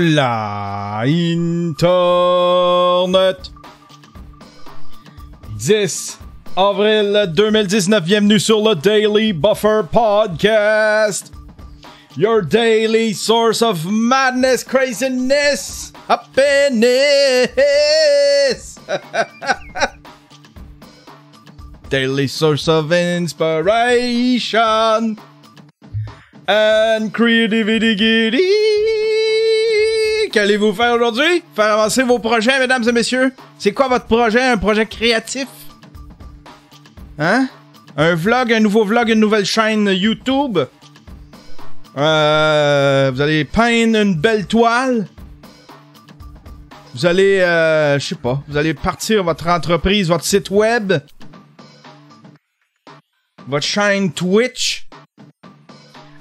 Hola Internet. 10 avril 2019, bienvenue sur le Daily Buffer Podcast. Your daily source of madness, craziness, happiness. Daily source of inspiration and creativity. Qu'allez-vous faire aujourd'hui? Faire avancer vos projets, mesdames et messieurs? C'est quoi votre projet? Un projet créatif? Hein? Un vlog, un nouveau vlog, une nouvelle chaîne YouTube? Vous allez peindre une belle toile? Vous allez, je sais pas, vous allez partir votre entreprise, votre site web? Votre chaîne Twitch?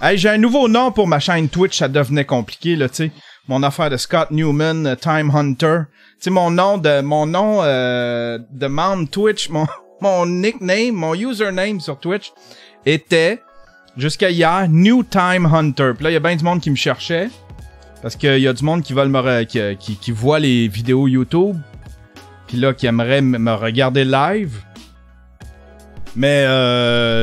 Hey, j'ai un nouveau nom pour ma chaîne Twitch, ça devenait compliqué, là, tu sais. Mon affaire de Scott Newman, Time Hunter. Tu sais, mon nom de membre Twitch, mon nickname, mon username sur Twitch était, jusqu'à hier, New Time Hunter. Puis là, il y a bien du monde qui me cherchait. Parce qu'il y a du monde qui veulent qui voit les vidéos YouTube. Puis là, qui aimerait me regarder live. Mais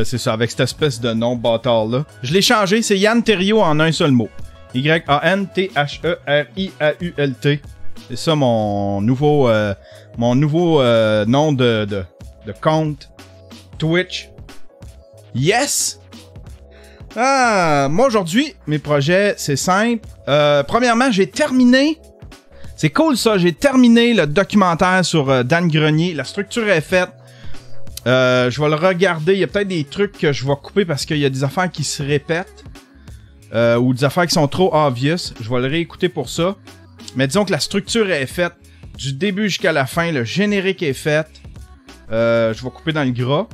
c'est ça, avec cette espèce de nom bâtard-là. Je l'ai changé, c'est Yann Terriot en un seul mot. Y-A-N-T-H-E-R-I-A-U-L-T. C'est ça mon nouveau nom de compte Twitch. Yes! Ah, moi aujourd'hui, mes projets, c'est simple. Premièrement, j'ai terminé. C'est cool ça, j'ai terminé le documentaire sur Dan Grenier. La structure est faite. Je vais le regarder. Il y a peut-être des trucs que je vais couper parce qu'il y a des affaires qui se répètent. Ou des affaires qui sont trop obvious. Je vais le réécouter pour ça. Mais disons que la structure est faite. Du début jusqu'à la fin. Le générique est fait. Je vais couper dans le gras.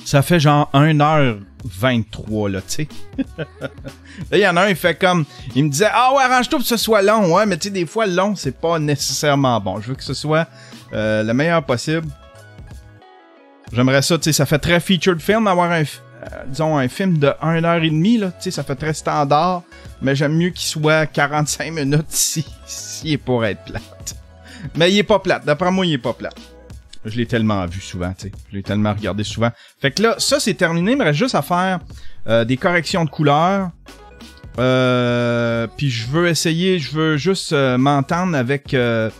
Ça fait genre 1h23 là, tu sais. Là, il y en a un, il fait comme... Il me disait, ah ouais, arrange-toi pour que ce soit long. Ouais, mais tu sais, des fois, long, c'est pas nécessairement bon. Je veux que ce soit le meilleur possible. J'aimerais ça, tu sais, ça fait très featured film, avoir disons, un film de 1h30, là, tu sais, ça fait très standard, mais j'aime mieux qu'il soit 45 minutes s'il est pour être plate. Mais il est pas plate, d'après moi, il est pas plate. Je l'ai tellement vu souvent, tu sais, je l'ai tellement regardé souvent. Fait que là, ça, c'est terminé, il me reste juste à faire des corrections de couleurs. Puis je veux juste m'entendre avec... avec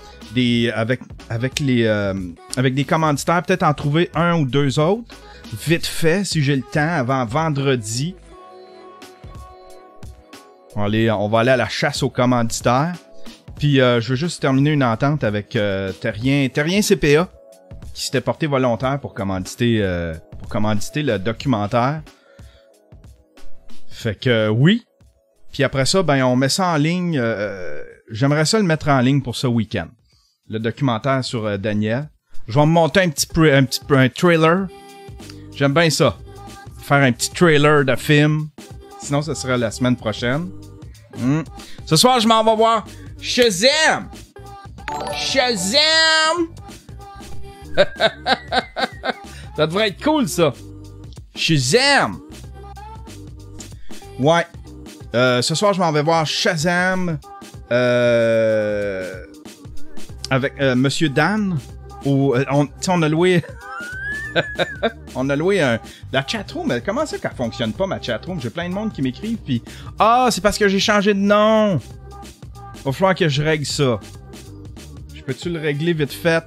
des commanditaires, peut-être en trouver un ou deux autres, vite fait, si j'ai le temps, avant vendredi. On va aller à la chasse aux commanditaires. Puis je veux juste terminer une entente avec Terrien CPA, qui s'était porté volontaire pour commanditer le documentaire. Fait que oui. Puis après ça, ben on met ça en ligne. J'aimerais ça le mettre en ligne pour ce week-end. Le documentaire sur Daniel. Je vais me monter un trailer. J'aime bien ça. Faire un petit trailer de film. Sinon, ce sera la semaine prochaine. Ce soir, je m'en vais voir Shazam! Shazam! Ça devrait être cool, ça. Shazam! Ouais. Ce soir, je m'en vais voir Shazam. Avec Monsieur Dan. On a loué... on a loué la chatroom. Comment ça qu'elle fonctionne pas, ma chatroom? J'ai plein de monde qui m'écrivent, puis... Ah, c'est parce que j'ai changé de nom! Va falloir que je règle ça. Je peux-tu le régler vite fait?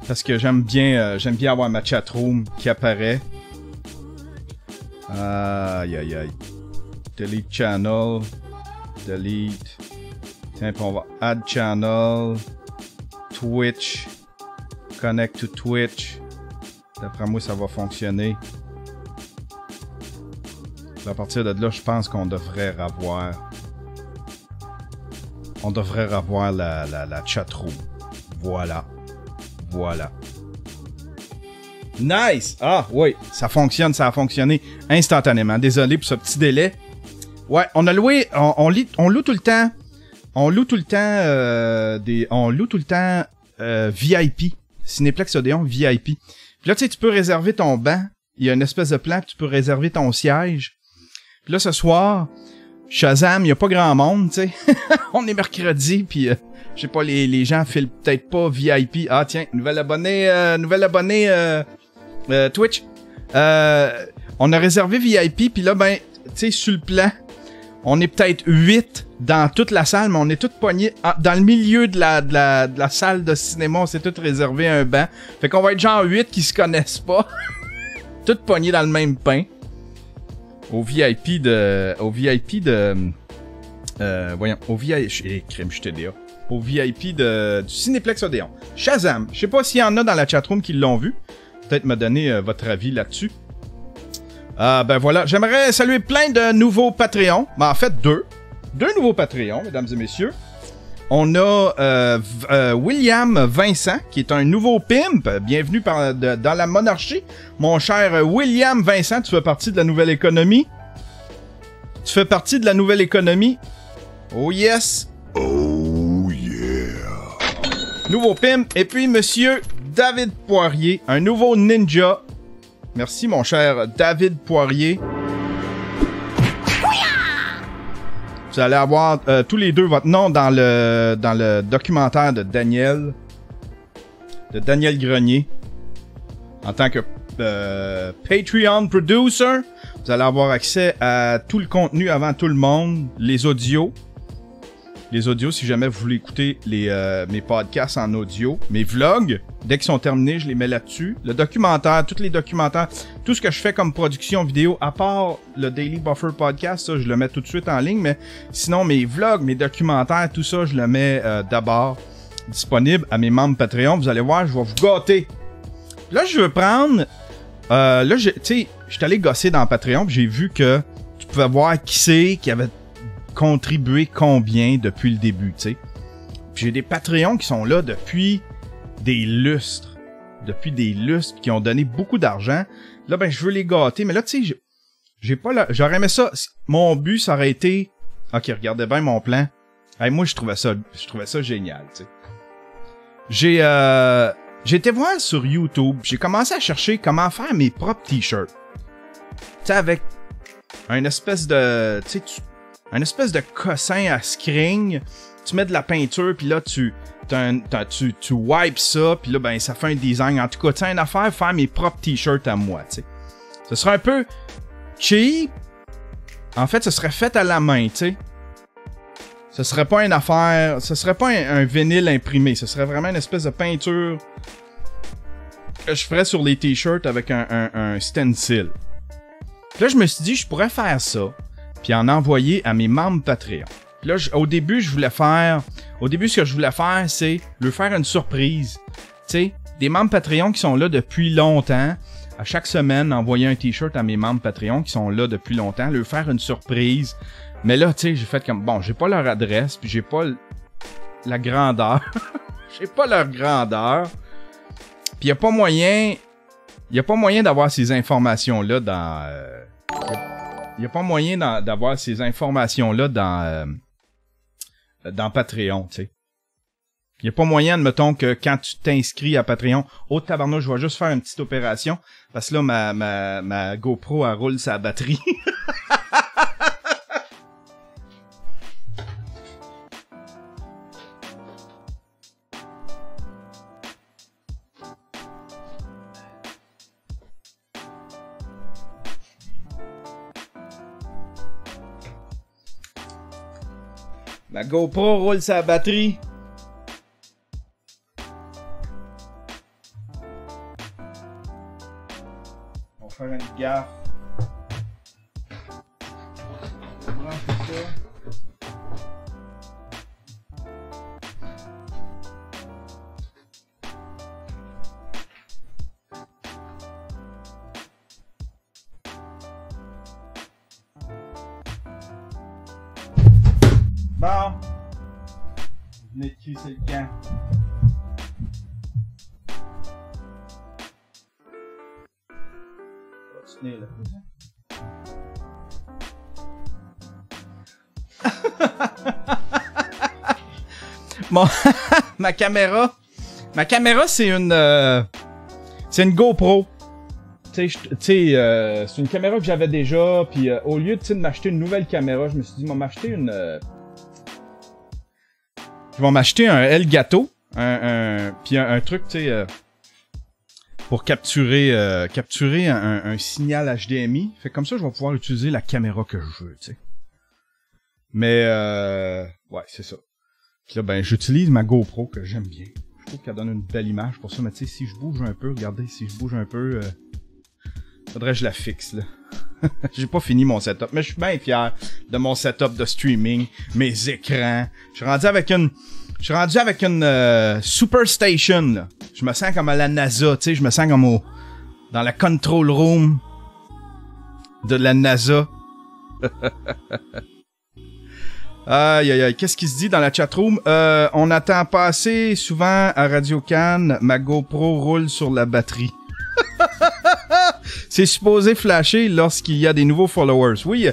Parce que j'aime bien avoir ma chatroom qui apparaît. Aïe aïe aïe. Delete channel. Delete. Tiens, puis on va add channel. Twitch. Connect to Twitch. D'après moi, ça va fonctionner. À partir de là, je pense qu'on devrait revoir. On devrait revoir la chatroom. Voilà. Nice! Ah, oui, ça fonctionne, ça a fonctionné instantanément. Désolé pour ce petit délai. Ouais, on a loué, on loue tout le temps. On loue tout le temps VIP. Cinéplex Odéon VIP. Puis là, tu sais, tu peux réserver ton banc. Il y a une espèce de plan, tu peux réserver ton siège. Puis là, ce soir, Shazam, il y a pas grand monde, tu sais. On est mercredi, puis je sais pas, les gens filent peut-être pas VIP. Ah tiens, nouvel abonné Twitch. On a réservé VIP, puis là, ben, tu sais, sur le plan, on est peut-être 8 dans toute la salle, mais on est tous pognés dans le milieu de la salle de cinéma. On s'est tous réservé un banc. Fait qu'on va être genre 8 qui se connaissent pas. Tous pognés dans le même pain. Au VIP de... voyons, au VIP... crème, je TDA. Au VIP du Cinéplex Odéon. Shazam. Je sais pas s'il y en a dans la chatroom qui l'ont vu. Peut-être me donner votre avis là-dessus. Ben voilà. J'aimerais saluer plein de nouveaux Patreons. Ben, en fait, deux nouveaux Patreons, mesdames et messieurs. On a William Vincent, qui est un nouveau pimp. Bienvenue dans la monarchie. Mon cher William Vincent, tu fais partie de la nouvelle économie. Tu fais partie de la nouvelle économie. Oh yes. Oh yeah. Nouveau pimp. Et puis, monsieur David Poirier, un nouveau ninja. Merci, mon cher David Poirier. Vous allez avoir tous les deux votre nom dans le documentaire de Daniel Grenier. En tant que Patreon producer, vous allez avoir accès à tout le contenu avant tout le monde, les audios. Les audios, si jamais vous voulez écouter mes podcasts en audio, mes vlogs, dès qu'ils sont terminés, je les mets là-dessus. Le documentaire, tous les documentaires, tout ce que je fais comme production vidéo, à part le Daily Buffer Podcast, ça, je le mets tout de suite en ligne, mais sinon, mes vlogs, mes documentaires, tout ça, je le mets d'abord disponible à mes membres Patreon. Vous allez voir, je vais vous gâter. Là, je veux prendre... là, tu sais, je suis allé gosser dans Patreon, puis j'ai vu que tu pouvais voir qui c'est qui avait contribué combien depuis le début, tu sais. Puis j'ai des Patreons qui sont là depuis des lustres. Qui ont donné beaucoup d'argent. Là, ben, je veux les gâter. Mais là, tu sais, j'ai pas là. J'aurais aimé ça. Mon but, ça aurait été... Ok, regardez bien mon plan. Hey, moi, je trouvais ça génial, tu sais. J'ai été voir sur YouTube. J'ai commencé à chercher comment faire mes propres t-shirts. Tu sais, avec un espèce de... Tu sais, un espèce de cossin à screen, tu mets de la peinture, puis là, tu wipes ça, puis là, ben, ça fait un design. En tout cas, tu sais, une affaire, faire mes propres t-shirts à moi, tu sais. Ce serait un peu cheap. En fait, ce serait fait à la main, tu sais. Ce serait pas une affaire, ce serait pas un vinyle imprimé, ce serait vraiment une espèce de peinture que je ferais sur les t-shirts avec un stencil. Puis là, je me suis dit, je pourrais faire ça, puis en envoyer à mes membres Patreon. Puis là, au début, ce que je voulais faire, c'est leur faire une surprise. Tu sais, des membres Patreon qui sont là depuis longtemps, à chaque semaine, envoyer un t-shirt à mes membres Patreon qui sont là depuis longtemps, leur faire une surprise. Mais là, tu sais, j'ai fait comme, bon, j'ai pas leur adresse, puis j'ai pas la grandeur. J'ai pas leur grandeur. Puis y a pas moyen d'avoir ces informations-là dans... y a pas moyen d'avoir ces informations-là dans Patreon, tu sais. Y a pas moyen, admettons, que quand tu t'inscris à Patreon, oh tabarnouche, je vais juste faire une petite opération, parce que là, ma GoPro, elle roule sa batterie. Ma GoPro roule sa batterie. On va faire une gaffe. On va brancher ça. Bon. Venez de crisser le camp. Va tu tenir là. Bon, ma caméra, c'est une C'est une GoPro. Tu sais, c'est une caméra que j'avais déjà, puis au lieu de m'acheter une nouvelle caméra, je me suis dit, je vais m'acheter une... Je vais m'acheter un Elgato, puis un truc, tu sais, pour capturer un signal HDMI. Fait que comme ça, je vais pouvoir utiliser la caméra que je veux, tu sais. Mais, ouais, c'est ça. Puis là, ben, j'utilise ma GoPro que j'aime bien. Je trouve qu'elle donne une belle image pour ça, mais tu sais, si je bouge un peu, regardez, si je bouge un peu... faudrait que je la fixe, là. J'ai pas fini mon setup, mais je suis bien fier de mon setup de streaming, mes écrans. Je suis rendu avec une Super Station, là. Je me sens comme à la NASA, tu sais, je me sens comme dans la control room de la NASA. Aïe, aïe, aïe. Qu'est-ce qui se dit dans la chatroom? On attend pas assez souvent à Radio Cannes. Ma GoPro roule sur la batterie. C'est supposé flasher lorsqu'il y a des nouveaux followers. Oui,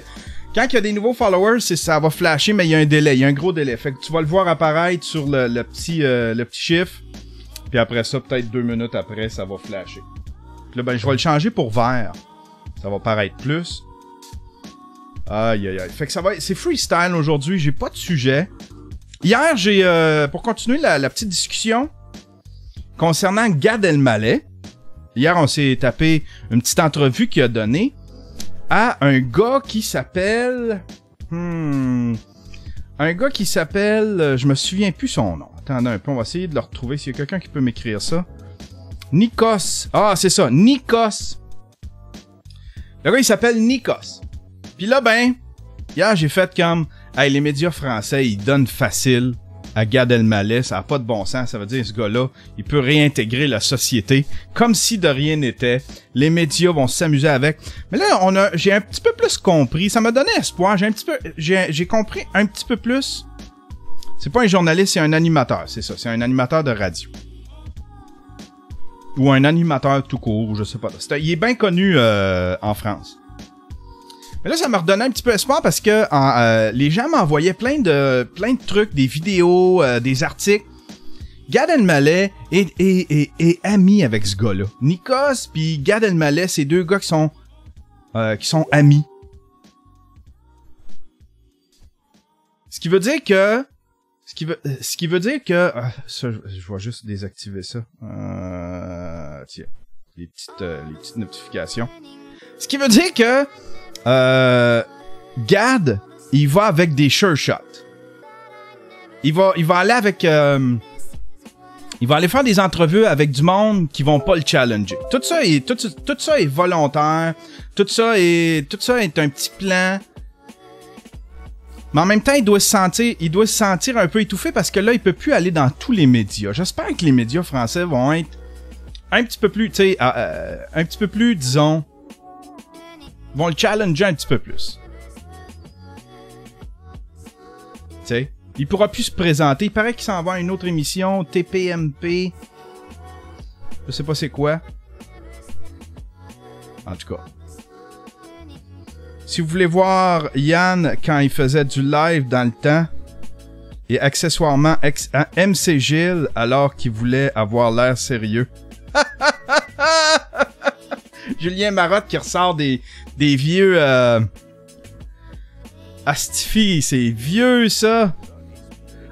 quand il y a des nouveaux followers, ça va flasher, mais il y a un délai, il y a un gros délai. Fait que tu vas le voir apparaître sur le petit chiffre. Puis après ça, peut-être 2 minutes après, ça va flasher. Puis là, ben, je vais le changer pour vert. Ça va paraître plus. Aïe, aïe, aïe. Fait que c'est freestyle aujourd'hui, j'ai pas de sujet. Hier, pour continuer la petite discussion concernant Gad Elmaleh. Hier, on s'est tapé une petite entrevue qu'il a donnée à un gars qui s'appelle... Un gars qui s'appelle... je me souviens plus son nom. Attendez un peu, on va essayer de le retrouver. S'il y a quelqu'un qui peut m'écrire ça. Nikos. Ah, c'est ça, Nikos. Le gars, il s'appelle Nikos. Puis là, ben, hier, j'ai fait comme... Hey, les médias français, ils donnent facile à Gad Elmaleh, ça n'a pas de bon sens. Ça veut dire, ce gars-là, il peut réintégrer la société comme si de rien n'était. Les médias vont s'amuser avec. Mais là, j'ai un petit peu plus compris. Ça m'a donné espoir. J'ai compris un petit peu plus. C'est pas un journaliste, c'est un animateur. C'est ça, c'est un animateur de radio. Ou un animateur tout court, je sais pas. Il est bien connu en France. Mais là, ça m'a redonné un petit peu espoir parce que les gens m'envoyaient plein de trucs, des vidéos, des articles. Gad Elmaleh est ami avec ce gars-là. Nikos puis Gad Elmaleh, c'est deux gars qui sont amis. Ce qui veut dire que... ça, je vais juste désactiver ça. Tiens, les petites notifications. Ce qui veut dire que... Gad, il va avec des sure shots. Il va aller avec... il va aller faire des entrevues avec du monde qui vont pas le challenger. Tout ça est volontaire. Tout ça est un petit plan. Mais en même temps, il doit se sentir un peu étouffé parce que là, il peut plus aller dans tous les médias. J'espère que les médias français vont être un petit peu plus, tu sais, un petit peu plus, disons, vont le challenger un petit peu plus. Tu sais, il pourra plus se présenter. Il paraît qu'il s'en va à une autre émission, TPMP. Je sais pas c'est quoi. En tout cas. Si vous voulez voir Yann quand il faisait du live dans le temps, et accessoirement MC Gilles alors qu'il voulait avoir l'air sérieux. Julien Marotte qui ressort des vieux... Astifi, c'est vieux ça.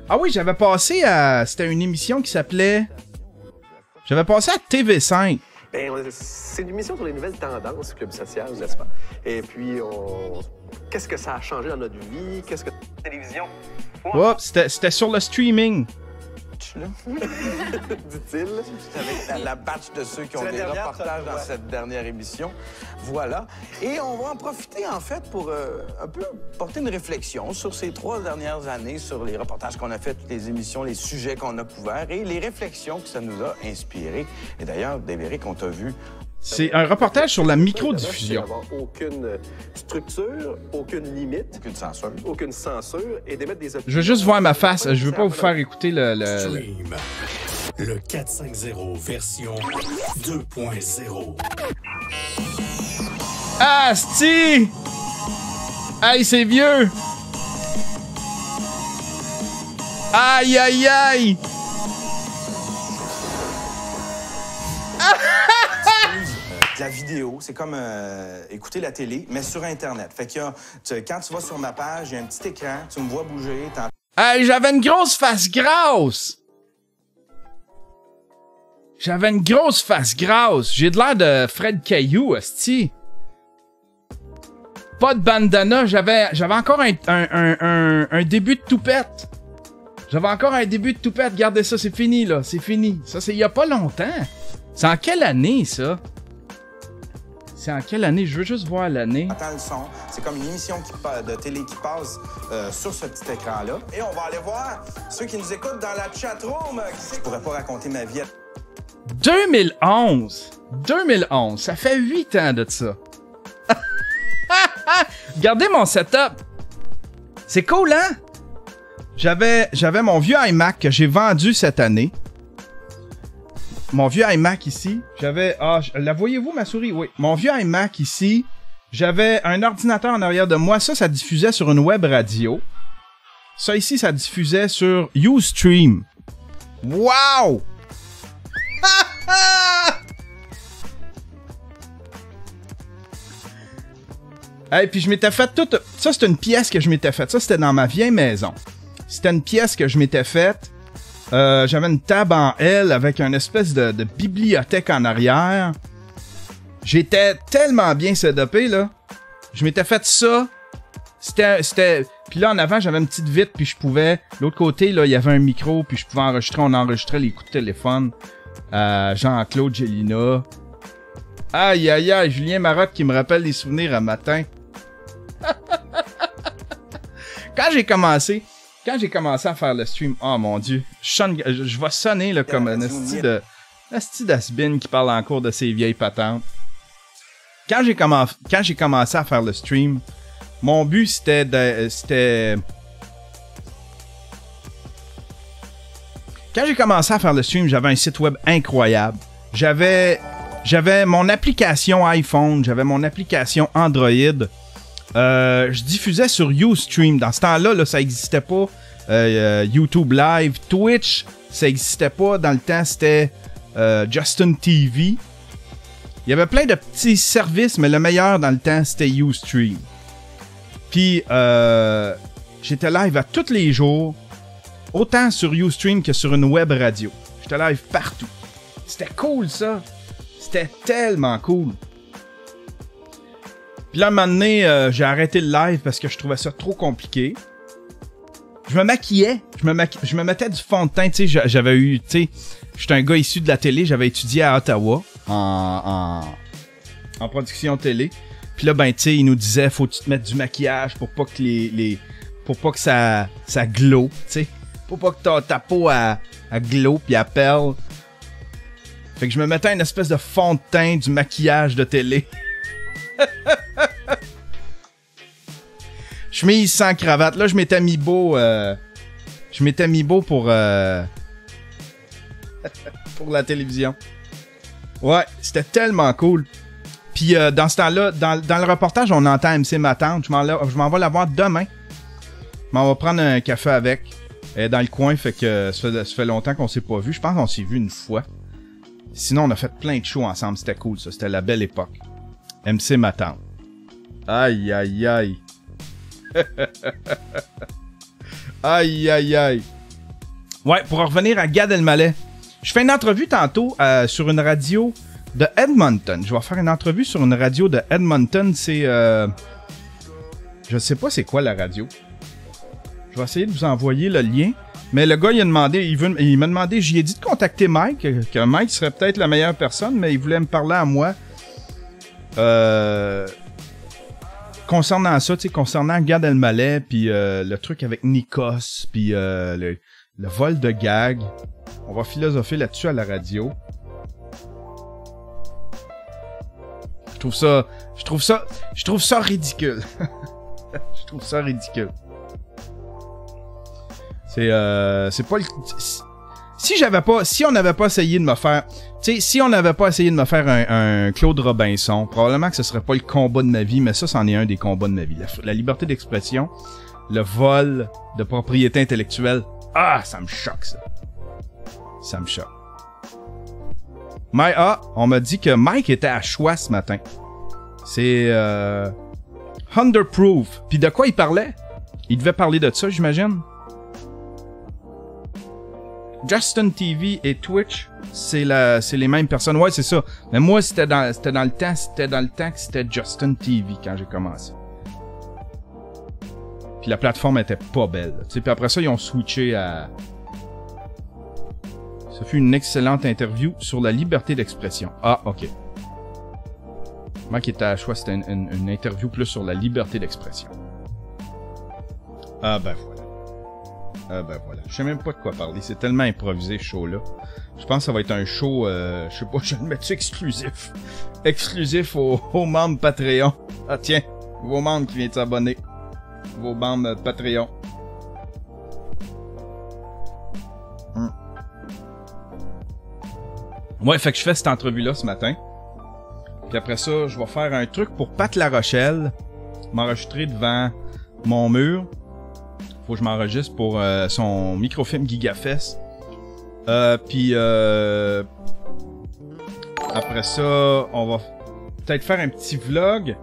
Ah oui, j'avais passé à... C'était une émission qui s'appelait... J'avais passé à TV5. Ben, c'est une émission sur les nouvelles tendances Club Social, n'est-ce pas? Et puis, qu'est-ce que ça a changé dans notre vie? Qu'est-ce que... Télévision. Oh, c'était sur le streaming. Dit-il. Avec la batch de ceux qui ont des reportages dans cette dernière émission. Voilà. Et on va en profiter, en fait, pour un peu porter une réflexion sur ces 3 dernières années, sur les reportages qu'on a fait, toutes les émissions, les sujets qu'on a couverts et les réflexions que ça nous a inspirées. Et d'ailleurs, Dave Eric, on t'a vu. C'est un reportage sur la microdiffusion. Aucune structure, aucune limite. Aucune censure. Aucune censure et d'émettre des opinions. Je veux juste voir ma face. Je veux pas vous faire écouter Stream. Le 450 version 2.0. Ah, sti! Aïe, c'est vieux! Aïe, aïe, aïe! de la vidéo. C'est comme écouter la télé, mais sur Internet. Fait que quand tu vas sur ma page, il y a un petit écran, tu me vois bouger. Hey, j'avais une grosse face grasse! J'avais une grosse face grasse. J'ai de l'air de Fred Caillou, hostie. Pas de bandana. J'avais encore un début de toupette. J'avais encore un début de toupette. Regardez ça, c'est fini, là. C'est fini. Ça, c'est il y a pas longtemps. C'est en quelle année, ça? C'est en quelle année? Je veux juste voir l'année. Attends le son. C'est comme une émission de télé qui passe sur ce petit écran-là. Et on va aller voir ceux qui nous écoutent dans la chatroom. Je pourrais pas raconter ma vie. 2011. 2011. Ça fait 8 ans de ça. Regardez mon setup. C'est cool, hein? J'avais mon vieux iMac que j'ai vendu cette année. Mon vieux iMac ici. J'avais... Ah, la voyez-vous, ma souris? Oui. Mon vieux iMac ici. J'avais un ordinateur en arrière de moi. Ça diffusait sur une web radio. Ça ici, ça diffusait sur Ustream. Wow! Hey, puis je m'étais fait toute... Ça, c'était une pièce que je m'étais faite. Ça, c'était dans ma vieille maison. C'était une pièce que je m'étais faite. J'avais une table en L avec une espèce de bibliothèque en arrière. J'étais tellement bien setupé, là. Je m'étais fait ça. C'était... Puis là, en avant, j'avais une petite vitre, puis je pouvais... L'autre côté, là, il y avait un micro, puis je pouvais enregistrer. On enregistrait les coups de téléphone. Jean-Claude Gélina. Aïe, aïe, aïe, Julien Marotte qui me rappelle les souvenirs un matin. Quand j'ai commencé à faire le stream, oh mon Dieu, je vais sonner là, comme un esti d'asbine qui parle en cours de ses vieilles patentes. Quand j'ai commencé à faire le stream, mon but c'était... Quand j'ai commencé à faire le stream, j'avais un site web incroyable. J'avais mon application iPhone, j'avais mon application Android. Je diffusais sur Ustream. Dans ce temps-là, là, ça n'existait pas. YouTube Live, Twitch, ça n'existait pas. Dans le temps, c'était Justin TV. Il y avait plein de petits services, mais le meilleur dans le temps, c'était Ustream. Puis, j'étais live à tous les jours, autant sur Ustream que sur une web radio. J'étais live partout. C'était cool, ça. C'était tellement cool. Puis là, un moment donné, j'ai arrêté le live parce que je trouvais ça trop compliqué. Je me maquillais. Je me mettais du fond de teint. Tu sais, j'avais eu... Tu sais, j'étais un gars issu de la télé. J'avais étudié à Ottawa en production télé. Puis là, ben, tu sais, il nous disait, faut que tu te mettes du maquillage pour pas que pour pas que ça glow, tu sais. Pour pas que ta peau à glow puis à perle. Fait que je me mettais une espèce de fond de teint, du maquillage de télé. Chemise sans cravate. Là, je m'étais mis beau. Pour pour la télévision. Ouais, c'était tellement cool. Puis dans ce temps-là, dans le reportage, on entend MC ma tante. Je m'en vais la voir demain. Je m'en vais prendre un café avec. Elle est dans le coin, fait que ça fait longtemps qu'on s'est pas vu. Je pense qu'on s'est vu une fois. Sinon, on a fait plein de shows ensemble. C'était cool, ça. C'était la belle époque. MC ma tante. Aïe, aïe, aïe. Aïe, aïe, aïe. Ouais, pour en revenir à Gad Elmaleh. Je fais une entrevue tantôt sur une radio de Edmonton. Je vais faire une entrevue sur une radio de Edmonton. C'est... Je sais pas c'est quoi la radio. Je vais essayer de vous envoyer le lien. Mais le gars, il m'a demandé, j'y ai dit de contacter Mike, que Mike serait peut-être la meilleure personne, mais il voulait me parler à moi. Concernant ça, tu sais, concernant Gad Elmaleh, puis le truc avec Nikos, puis le vol de gag. On va philosopher là-dessus à la radio. Je trouve ça ridicule. Je trouve ça ridicule. C'est pas le... Si on n'avait pas essayé de me faire... Tu sais, si on n'avait pas essayé de me faire un Claude Robinson, probablement que ce serait pas le combat de ma vie, mais ça, c'en est un des combats de ma vie. La liberté d'expression, le vol de propriété intellectuelle. Ah, ça me choque, ça. Ça me choque. On m'a dit que Mike était à Choix ce matin. C'est Underproof. Puis de quoi il parlait? Il devait parler de ça, j'imagine. Justin TV et Twitch, c'est les mêmes personnes. Ouais, c'est ça. Mais moi, c'était dans le temps que c'était Justin TV quand j'ai commencé. Puis la plateforme était pas belle. Puis après ça, ils ont switché à... Ça fut une excellente interview sur la liberté d'expression. Ah, ok. Moi qui était à choix, c'était une interview plus sur la liberté d'expression. Ah ben voilà. Ah ben voilà. Je sais même pas de quoi parler. C'est tellement improvisé ce show-là. Je pense que ça va être un show, je sais pas, je vais le mettre exclusif. Exclusif aux membres Patreon. Ah tiens, vos membres qui viennent de s'abonner. Vos membres Patreon. Ouais, fait que je fais cette entrevue-là ce matin. Puis après ça, je vais faire un truc pour Pat La Rochelle. M'enregistrer devant mon mur. Faut que je m'enregistre pour son microfilm GigaFest. Puis après ça, on va peut-être faire un petit vlog.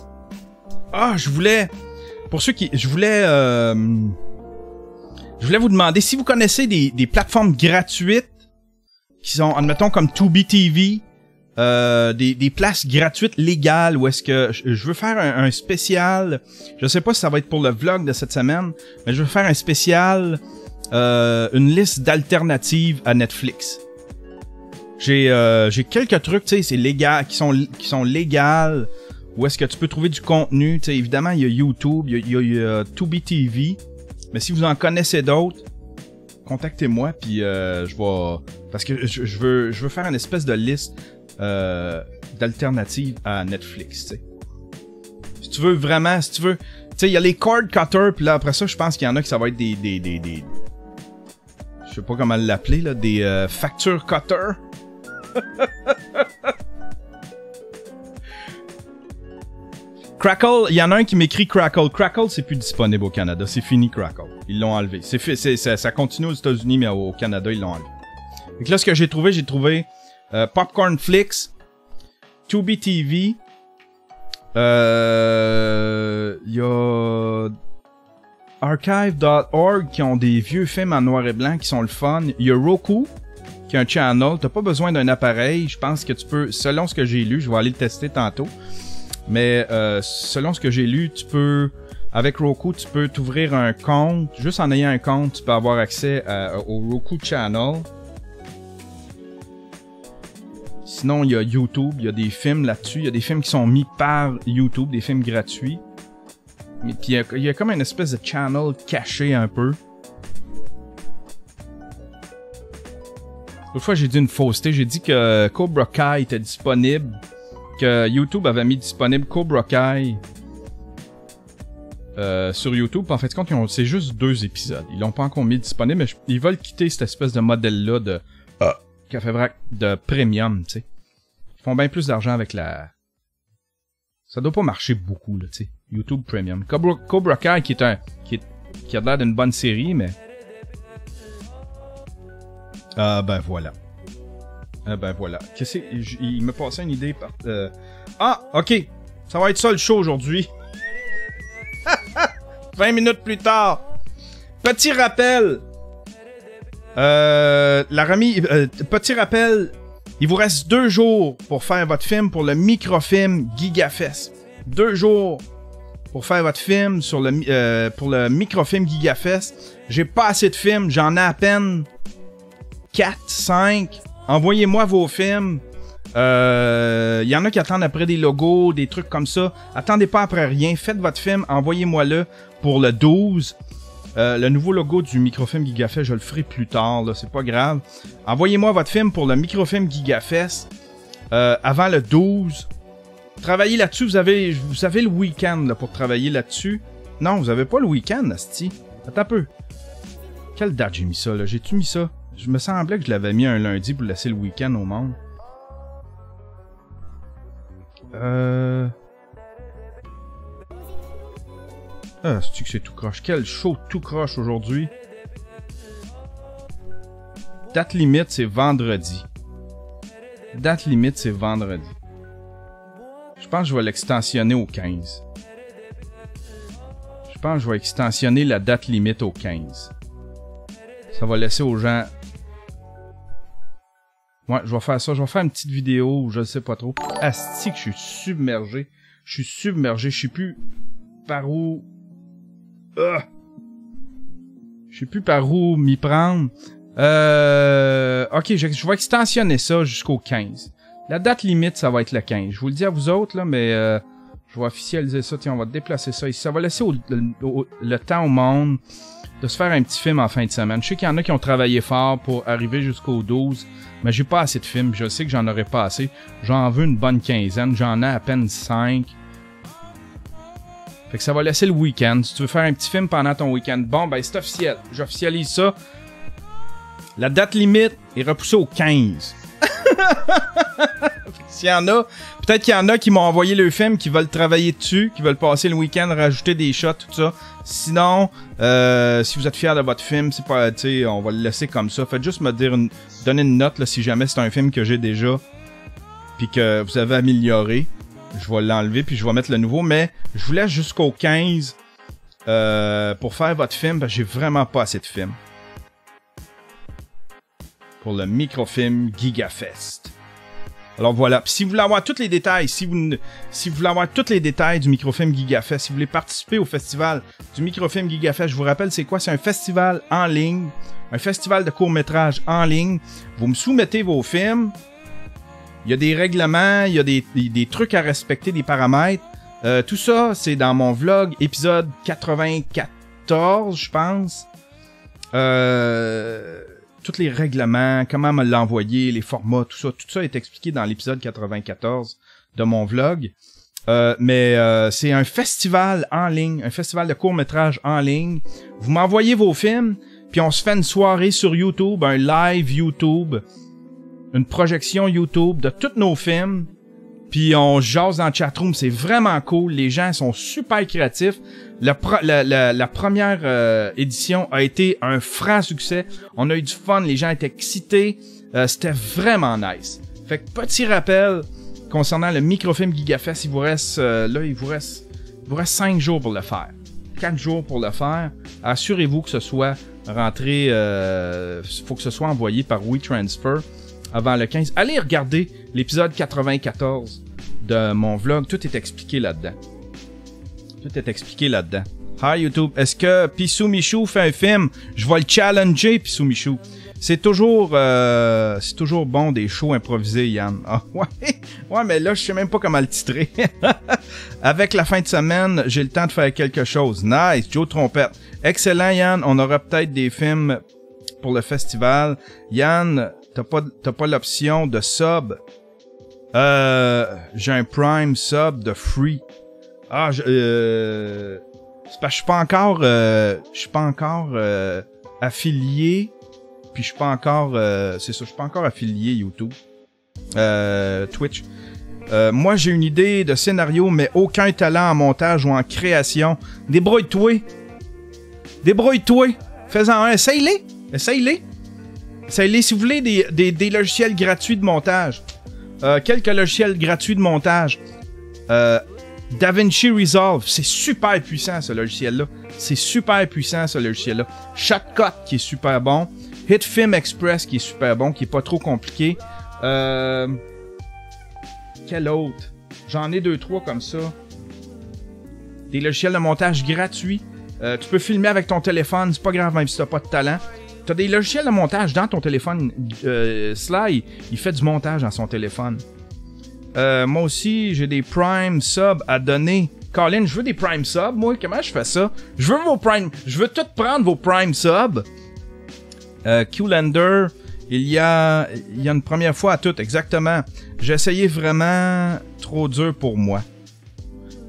Ah, je voulais... Pour ceux qui... Je voulais vous demander si vous connaissez des plateformes gratuites qui sont, admettons, comme TubiTV, des places gratuites légales où est-ce que je veux faire un spécial. Je sais pas si ça va être pour le vlog de cette semaine, mais je veux faire un spécial, une liste d'alternatives à Netflix. J'ai quelques trucs, tu sais, c'est légal, qui sont légales, où est-ce que tu peux trouver du contenu. Tu sais, évidemment, il y a YouTube, il y a TubiTV, mais si vous en connaissez d'autres, contactez-moi, puis je vais... Parce que je veux faire une espèce de liste d'alternatives à Netflix, tu sais. Si tu veux vraiment... Tu sais, il y a les cord cutters, puis là, après ça, je pense qu'il y en a qui ça va être des je sais pas comment l'appeler, là, des facture cutters. Crackle, il y en a un qui m'écrit Crackle. Crackle, c'est plus disponible au Canada. C'est fini, Crackle. Ils l'ont enlevé. Ça continue aux États-Unis, mais au Canada, ils l'ont enlevé. Donc là, ce que j'ai trouvé Popcorn Flix, TubiTV, il y a archive.org qui ont des vieux films en noir et blanc qui sont le fun. Il y a Roku qui a un channel. T'as pas besoin d'un appareil. Je pense que tu peux, selon ce que j'ai lu, je vais aller le tester tantôt. Mais selon ce que j'ai lu, tu peux, avec Roku, tu peux t'ouvrir un compte. Juste en ayant un compte, tu peux avoir accès au Roku Channel. Sinon, il y a YouTube, il y a des films là-dessus. Il y a des films qui sont mis par YouTube, des films gratuits. Mais puis il y a comme une espèce de channel caché un peu. L'autre fois, j'ai dit une fausseté. J'ai dit que Cobra Kai était disponible. Que YouTube avait mis disponible Cobra Kai sur YouTube. En fait, c'est juste 2 épisodes. Ils l'ont pas encore mis disponible, mais ils veulent quitter cette espèce de modèle-là de Café Vrac de premium, tu sais. Ils font bien plus d'argent avec la... Ça doit pas marcher beaucoup, là, tu sais. YouTube Premium. Cobra Kai qui a l'air d'une bonne série, mais... Ah, ben voilà. Ben voilà. Il me passait une idée par... Ah, ok. Ça va être ça le show aujourd'hui. 20 minutes plus tard. Petit rappel. Petit rappel. Il vous reste 2 jours pour faire votre film pour le microfilm GigaFest. 2 jours pour faire votre film pour le microfilm GigaFest. J'ai pas assez de films. J'en ai à peine 4, 5... Envoyez-moi vos films. Il y en a qui attendent après des logos, des trucs comme ça. Attendez pas après rien. Faites votre film. Envoyez-moi-le pour le 12. Le nouveau logo du microfilm GigaFest, je le ferai plus tard. Là, c'est pas grave. Envoyez-moi votre film pour le microfilm GigaFest avant le 12. Travaillez là-dessus. Vous avez le week-end là, pour travailler là-dessus. Non, vous avez pas le week-end, asti. Attends un peu. Quelle date j'ai mis ça, là? J'ai-tu mis ça? Je me semblais que je l'avais mis un lundi pour laisser le week-end au monde. Ah, c'est-tu que c'est tout croche? Quel show tout croche aujourd'hui. Date limite, c'est vendredi. Date limite, c'est vendredi. Je pense que je vais l'extensionner au 15. Je pense que je vais extensionner la date limite au 15. Ça va laisser aux gens... Ouais, je vais faire ça. Je vais faire une petite vidéo où je sais pas trop. Asti que je suis submergé. Je suis submergé. Je sais plus par où... Je sais plus par où m'y prendre. Ok, je vais extensionner ça jusqu'au 15. La date limite, ça va être le 15. Je vous le dis à vous autres, là, mais je vais officialiser ça. Tiens, on va déplacer ça ici. Ça va laisser le temps au monde de se faire un petit film en fin de semaine. Je sais qu'il y en a qui ont travaillé fort pour arriver jusqu'au 12, mais j'ai pas assez de films. Je sais que j'en aurai pas assez. J'en veux une bonne quinzaine. J'en ai à peine 5. Fait que ça va laisser le week-end. Si tu veux faire un petit film pendant ton week-end, bon, ben c'est officiel. J'officialise ça. La date limite est repoussée au 15. S'il y en a, peut-être qu'il y en a qui m'ont envoyé le film, qui veulent travailler dessus, qui veulent passer le week-end, rajouter des shots, tout ça. Sinon, si vous êtes fiers de votre film, c'est pas, tu sais, on va le laisser comme ça. Faites juste me donner une note là, si jamais c'est un film que j'ai déjà, puis que vous avez amélioré. Je vais l'enlever puis je vais mettre le nouveau, mais je vous laisse jusqu'au 15 pour faire votre film, parce que j'ai vraiment pas assez de films. Pour le microfilm GigaFest. Alors voilà. Puis si vous voulez avoir tous les détails, si vous voulez avoir tous les détails du microfilm GigaFest, si vous voulez participer au festival du microfilm GigaFest, je vous rappelle c'est quoi? C'est un festival en ligne, un festival de court-métrage en ligne. Vous me soumettez vos films. Il y a des règlements, il y a des trucs à respecter, des paramètres. Tout ça, c'est dans mon vlog, épisode 94, je pense. Tous les règlements, comment me l'envoyer, les formats, tout ça est expliqué dans l'épisode 94 de mon vlog. Mais c'est un festival en ligne, un festival de court-métrage en ligne. Vous m'envoyez vos films, puis on se fait une soirée sur YouTube, un live YouTube, une projection YouTube de tous nos films. Puis on jase dans le chatroom, c'est vraiment cool. Les gens sont super créatifs. La première édition a été un franc succès. On a eu du fun, les gens étaient excités. C'était vraiment nice. Fait que petit rappel concernant le microfilm GigaFest, il vous reste 5 jours pour le faire. 4 jours pour le faire. Assurez-vous que ce soit rentré, faut que ce soit envoyé par WeTransfer avant le 15. Allez regarder l'épisode 94 de mon vlog. Tout est expliqué là-dedans. Tout est expliqué là-dedans. Hi YouTube, est-ce que Pissou Michou fait un film? Je vais le challenger, Pissou Michou. C'est toujours bon des shows improvisés, Yann. Ah ouais, mais là, je sais même pas comment le titrer. Avec la fin de semaine, j'ai le temps de faire quelque chose. Nice, Joe Trompette. Excellent, Yann. On aura peut-être des films pour le festival. Yann, t'as pas l'option de sub. J'ai un Prime sub de free. Ah, c'est parce que je suis pas encore affilié, puis je suis pas encore je suis pas encore affilié YouTube, Twitch. Moi j'ai une idée de scénario mais aucun talent en montage ou en création. Débrouille-toi. Fais-en un, essaye-les. Si vous voulez des logiciels gratuits de montage. Quelques logiciels gratuits de montage. DaVinci Resolve, c'est super puissant ce logiciel-là. Shotcut qui est super bon. HitFilm Express qui est super bon, qui est pas trop compliqué. Quel autre? J'en ai 2-3 comme ça. Des logiciels de montage gratuits. Tu peux filmer avec ton téléphone, c'est pas grave même si t'as pas de talent. T'as des logiciels de montage dans ton téléphone. Sly, il fait du montage dans son téléphone. Moi aussi, j'ai des Prime Subs à donner. Colin, je veux des Prime Subs. Moi, comment je fais ça? Je veux tout prendre vos Prime Subs. Qlander, il y a une première fois à tout, exactement. J'ai essayé vraiment trop dur pour moi.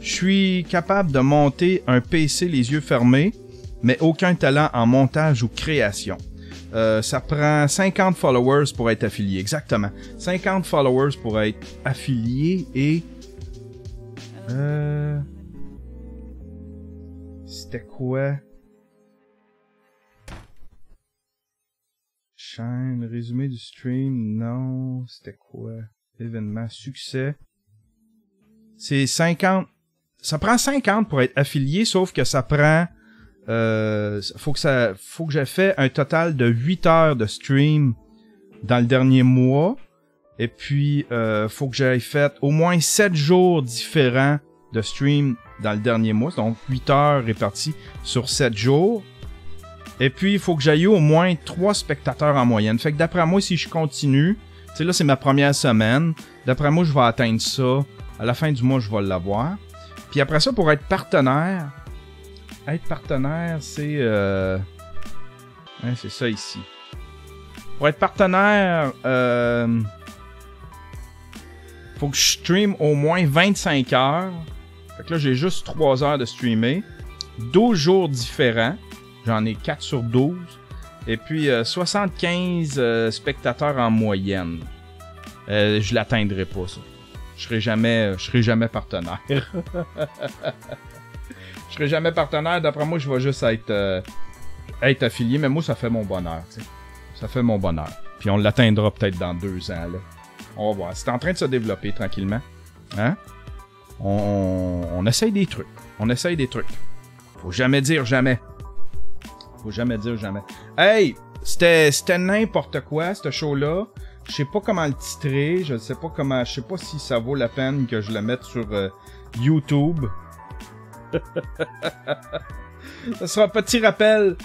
Je suis capable de monter un PC les yeux fermés, mais aucun talent en montage ou création. Ça prend 50 followers pour être affilié, exactement. 50 followers pour être affilié et... C'était quoi? Chaîne, résumé du stream, non, c'était quoi? Événement, succès. C'est 50. Ça prend 50 pour être affilié, sauf que ça prend... faut que j'ai fait un total de 8 heures de stream dans le dernier mois. Et puis, faut que j'aille fait au moins 7 jours différents de stream dans le dernier mois. Donc, 8 heures réparties sur 7 jours. Et puis, il faut que j'aille au moins 3 spectateurs en moyenne. Fait que d'après moi, si je continue, tu sais, là, c'est ma première semaine. D'après moi, je vais atteindre ça. À la fin du mois, je vais l'avoir. Puis après ça, pour être partenaire, c'est... Hein, c'est ça ici. Pour être partenaire, faut que je stream au moins 25 heures. Fait que là, j'ai juste 3 heures de streamer. 12 jours différents. J'en ai 4 sur 12. Et puis, 75 spectateurs en moyenne. Je l'atteindrai pas, ça. Je serai jamais partenaire. Je serai jamais partenaire. D'après moi, je vais juste être affilié. Mais moi, ça fait mon bonheur. T'sais. Ça fait mon bonheur. Puis on l'atteindra peut-être dans 2 ans. Là. On va voir. C'est en train de se développer tranquillement. Hein? On essaye des trucs. Faut jamais dire jamais. Hey! C'était n'importe quoi, ce show-là. Je sais pas comment le titrer. Je sais pas si ça vaut la peine que je le mette sur YouTube. Ça sera petit rappel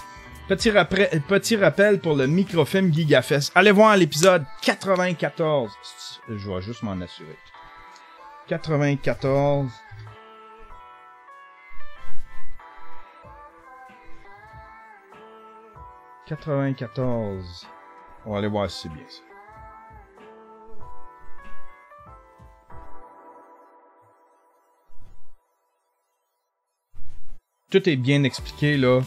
pour le microfilm GigaFest. Allez voir l'épisode 94. Je vais juste m'en assurer. 94. On va aller voir si c'est bien ça. Tout est bien expliqué, là.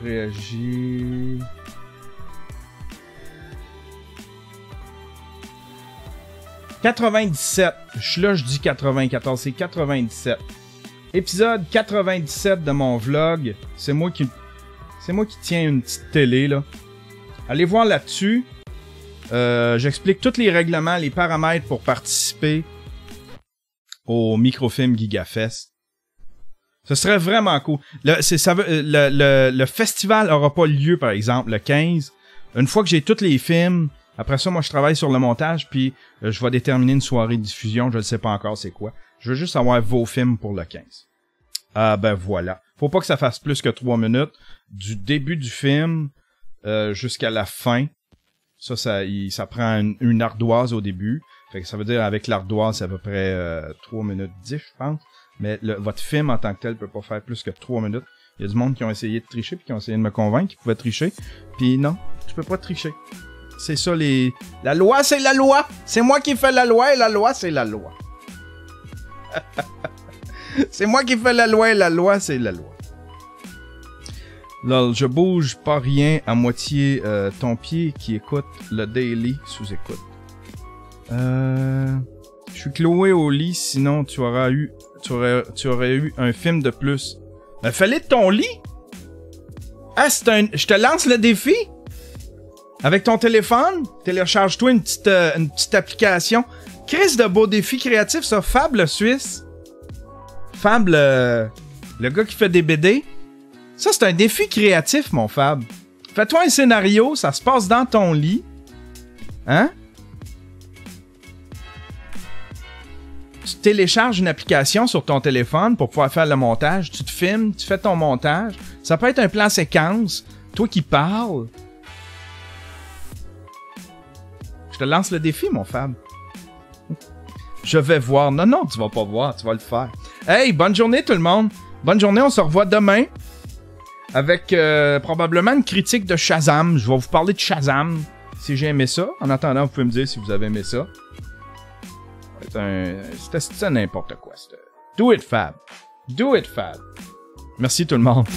Je réagis... « 97. Je suis là, je dis 94. C'est 97. Épisode 97 de mon vlog. C'est moi qui tiens une petite télé, là. Allez voir là-dessus. J'explique tous les règlements, les paramètres pour participer au microfilm GigaFest. Ce serait vraiment cool. Le festival aura pas lieu, par exemple, le 15. Une fois que j'ai tous les films, après ça, moi, je travaille sur le montage, puis je vais déterminer une soirée de diffusion. Je ne sais pas encore c'est quoi. Je veux juste avoir vos films pour le 15. Ben voilà. Faut pas que ça fasse plus que 3 minutes. Du début du film jusqu'à la fin. Ça prend une ardoise au début. Fait que ça veut dire avec l'ardoise, c'est à peu près 3 minutes 10, je pense. Mais votre film en tant que tel peut pas faire plus que 3 minutes. Il y a du monde qui ont essayé de tricher puis qui ont essayé de me convaincre qu'ils pouvaient tricher. Puis non, tu peux pas tricher. C'est ça La loi, c'est la loi! C'est moi qui fais la loi et la loi, c'est la loi. C'est moi qui fais la loi et la loi, c'est la loi. Lol, je bouge pas rien à moitié ton pied qui écoute le daily sous écoute. Je suis cloué au lit, sinon tu aurais eu un film de plus. Fallait de ton lit? Ah, je te lance le défi? Avec ton téléphone, télécharge-toi une petite application. Chris de beau défi créatif, ça. Fab le Suisse. Fab le gars qui fait des BD. Ça, c'est un défi créatif, mon Fab. Fais-toi un scénario, ça se passe dans ton lit. Hein? Tu télécharges une application sur ton téléphone pour pouvoir faire le montage. Tu te filmes, tu fais ton montage. Ça peut être un plan séquence. Toi qui parles. Je te lance le défi, mon Fab. Je vais voir. Non, tu vas pas voir. Tu vas le faire. Hey, bonne journée tout le monde. Bonne journée, on se revoit demain. Avec probablement une critique de Shazam. Je vais vous parler de Shazam. Si j'ai aimé ça. En attendant, vous pouvez me dire si vous avez aimé ça. C'était n'importe quoi. Do it, Fab. Do it, Fab. Merci tout le monde.